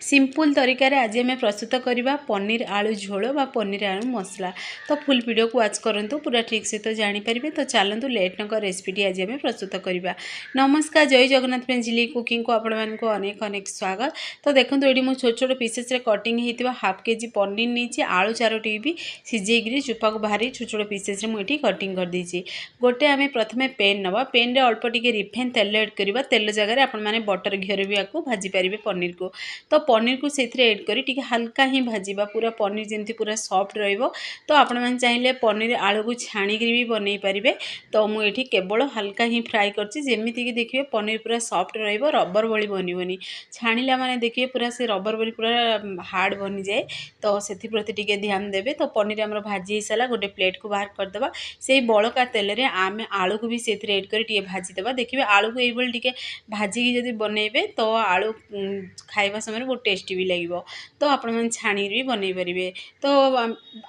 Simple तरीका रे आज आम प्रस्तुत करवा पनीर आलू झोल बा पनीर आलू मसला। तो फुल वीडियो को वाच करूँ पूरा ठीक से तो जानीपारे। तो चलतु लेट नक रेसिपी आज आम प्रस्तुत करवा। नमस्कार, जय जगन्नाथ पेंजिली कुकिंग को आपण मानक अनेक अनेक स्वागत। तो देखो ये मुझे छोट छोट पीसेस कटिंग होता हाफ केजी पनीर नहीं आलू 4टी भी सीझेक चुपा को बाहरी छोट छोट पीसेस मुझे कटिंग कर देती। गोटे आम प्रथम पेन नवा, पेन रे अल्प टिके रिफाइन तेल एड करवा। तेल जगह आपण मैंने बटर घीर भी आपको भाजी पारे पनीर को। तो पनीर को से एड करी टिके हल्का ही भाजवा, पूरा पनीर जमी पूरा सॉफ्ट रहिबो। तो आपण मैंने चाहिए पनीर आलू को छाणिक भी बनई पारे। तो मुझे केवल हल्का ही फ्राए करमीती देखिए पनीर पूरा सॉफ्ट रहिबो, रबर भली बनबनी। छाणिला माने देखिए पूरा से रबर भली पूरा हार्ड बनी जाए। तो से प्रति टिके ध्यान देवे। तो पनीर आमर भाजी सारा गोटे प्लेट को बाहर करदे। से बड़का तेल रे आम आलू को भी से एड कर भाजीदे। देखिए आलू को ये टिके भाजिकी जब बनइबे तो आलू खाइबा समय बहुत टेस्टी भी लगे। तो आपण मैंने छाणी भी बनई पारे। तो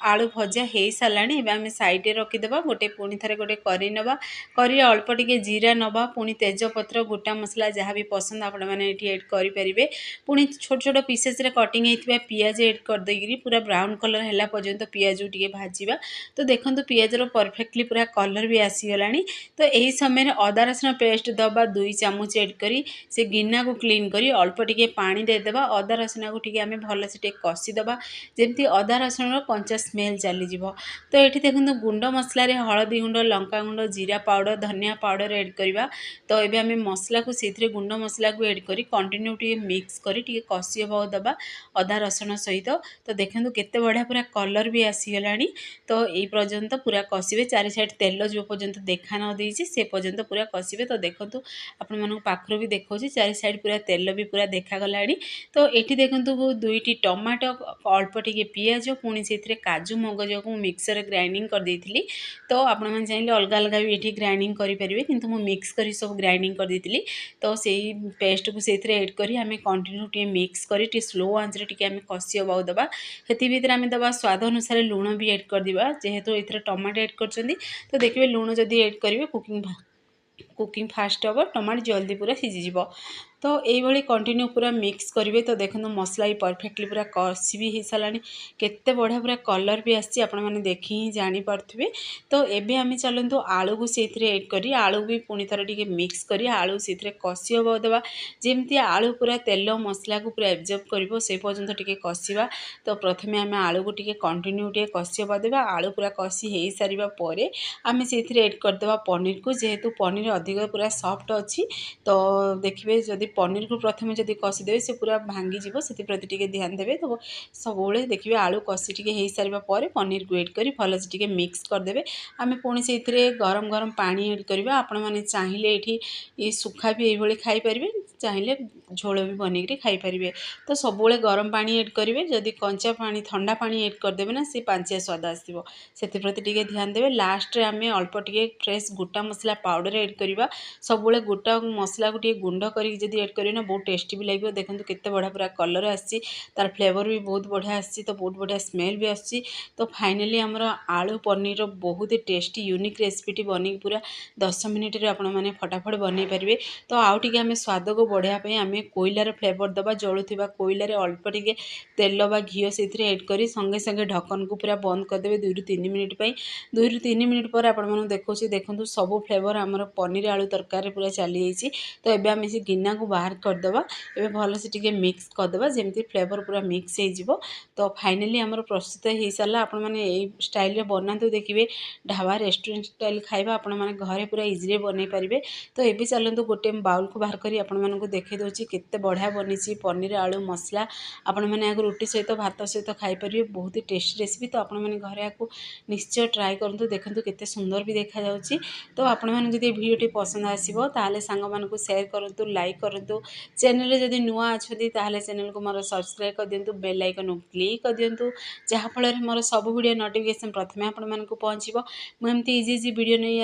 आलू भजा हो सारे आम साइड रखीदे। गोटे पुणी थे गोटे करी नवा, करी अल्प टिके जीरा नवा, पुणी तेजपत्र गोटा मसला जहाँ भी पसंद आपण मैंने एड करेंगे। पुणी छोट छोट पीसेस कटिंग होता पियाज एड करदेगी पूरा ब्राउन कलर है पर्यंत पियाज टिके भाजवा। तो देखो पियाजर परफेक्टली पूरा कलर भी आसीगला। तो यही समय अदा रसुण पेस्ट दबा 2 चामच एड करी से गिना को क्लीन करी अल्प टिके पानी देदेबा। अदा रसुण को टिके आमे भल से टिके कषिदेबा जमती अदा रसुण कंचा स्मेल चलीज। तो ये देखो गुंड मसला हलदी गुंड, लंका गुंड, जीरा पाउडर, धनिया पाउडर एड करवा। तो ये आम मसला को से गुंड मसला को एड करी कंटिन्यू टिके मिक्स करी टिके कषि दबा अदा रसुण सहित। तो देखो केते बढ़िया पूरा कलर भी आसीगला। तो ये पर्यंत पूरा कषिबे, चारि साइड तेल जो पर्यंत देखा न देछि से पर्यंत पूरा कषिबे। तो देखो आपण मानक पाखर भी देखो चारि साइड पूरा तेल भी पूरा देखागला। तो ये देखो 2टी टमाटो, अल्प टिके पियाज, पुणी से काजू मगज को मिक्सर ग्राइंडिंग कर देइथिली। तो आपण मैंने चाहिए अलग अलग भी ये ग्राइंडिंग करेंगे, किंतु मु मिक्स करी सब ग्राइंडिंग कर देइथिली। तो से पेस्ट को से एड करी आम कंटिन्यू टे मिक्स करी स्लो आंच रे आम कषि हवा दबा। से भीतर आम दबा स्वाद अनुसार लुण भी एड करदिबा, जेहेतु ये टमाटो एड कर। तो देखिए लुण जदि एड करेंगे कुकिंग फास्ट हम, टमाटो जल्दी पूरा सीझीज। तो ये कंटिन्यू पूरा मिक्स करेंगे। तो देखो मसला परफेक्टली पूरा कषि भी हो सारा, केते बढ़िया पूरा कलर भी आसी आपने देखी ही जानीपे। तो ये आम चलतु आलू को से एड करी आलू भी पुणी थर टिके मिक्स करी आलू से कषि हवा देवा जमती आलू पूरा तेल मसला को पूरा एब्जर्व कर से पर्यंत टिके कषिबा। तो प्रथमे आम आलू को टिके कंटिन्यू टिके कषि हवा देवा। आलू पूरा कषि हो सारा पर आम से एड करदे पनीर को, जेहेतु पनीर अधिक पूरा सॉफ्ट अच्छी। तो देखिए जदि पनीर को प्रथम जब कषिदेवे से पूरा भांगी जीव, से प्रति टिके ध्यान देवे। तो सब देखिए आलू कषि टिके हो सारा पर पनीर को एड करी भल से टिके मिक्स करदेवे। आम पुणी से गरम गरम पानी एड करवा। आपण मैंने चाहिए ये सुखा भी ये खाई पारे, चाहिए झोल भी बनईकरी खाई पारे। तो सब गरम पानी एड करेंगे, जदि कंचा पानी ठंडा पानी एड करदेवे ना से पांचिया स्वाद आसो, से प्रति टिके ध्यान देवे। लास्ट रे आम अल्प टिके फ्रेश गोटा मसला पाउडर एड करवा। सब गोटा मसला को टिके गुंड करके जदि एड करें ना बहुत टेस्टी भी लगे। देखो केते बढ़िया पूरा कलर आसी, तार फ्लेवर भी बहुत बढ़िया आसी। तो बहुत बढ़िया स्मेल भी आसी। तो फाइनली आमर आलू पनीर बहुत टेस्टी यूनिक रेसिपीटी बनी पूरा 10 मिनिट रे आपण मैंने फटाफट बनई पारे। तो आउ टिके आम स्वाद को बढ़ाई आम कोयलार फ्लेवर दबा, जलुवा कोयलार अल्प टिके तेल बा घी से एड कर संगे संगे ढक्कन को पूरा बंद करदे 2 ରୁ 3 मिनिट। 2 ରୁ 3 मिनिट पर आपण देखो देखो सब फ्लेवर आमर पनीर आलू तरकारी पूरा चली जाइए। तो ये आम से गिना को बाहर करदे, ये भल से टिके मिक्स करदे जमती फ्लेवर पूरा मिक्स हो। तो फाइनली आमर प्रस्तुत हो सारा। आपण मैंने यही स्टाइल बनातु, देखिए ढाबा रेस्टोरेंट स्टाइल खाଇବା आपण मैंने घरे पूरा इजिली बनई पारे। तो ये चलतु गोटे बाउल को बाहर करी आपण मानक देखई दूसरी केते बढ़िया बनी पनीर आलू मसला। आपण मैंने आगे रुटी सहित भात सहित खाई पारे, बहुत ही टेस्टी रेसिपी। तो आपण मैंने घरे आपको निश्चय ट्राए करूँ। देखो केते सुंदर भी देखा जाउची। तो आपण मैंने जदि वीडियोटी पसंद आसीबो ताले सांग मानकु शेयर करंतु, लाइक करंतु। चैनल रे जदि नुआ अछथि ताले चैनल को मोर सब्सक्राइब कर दियंतु, बेल आइकन को क्लिक कर दियंतु, जहाँ फल मोर सब वीडियो नोटिफिकेशन प्रथमे आपण मानकु पहुँचीबो। मु एमती इजी इजी वीडियो नहीं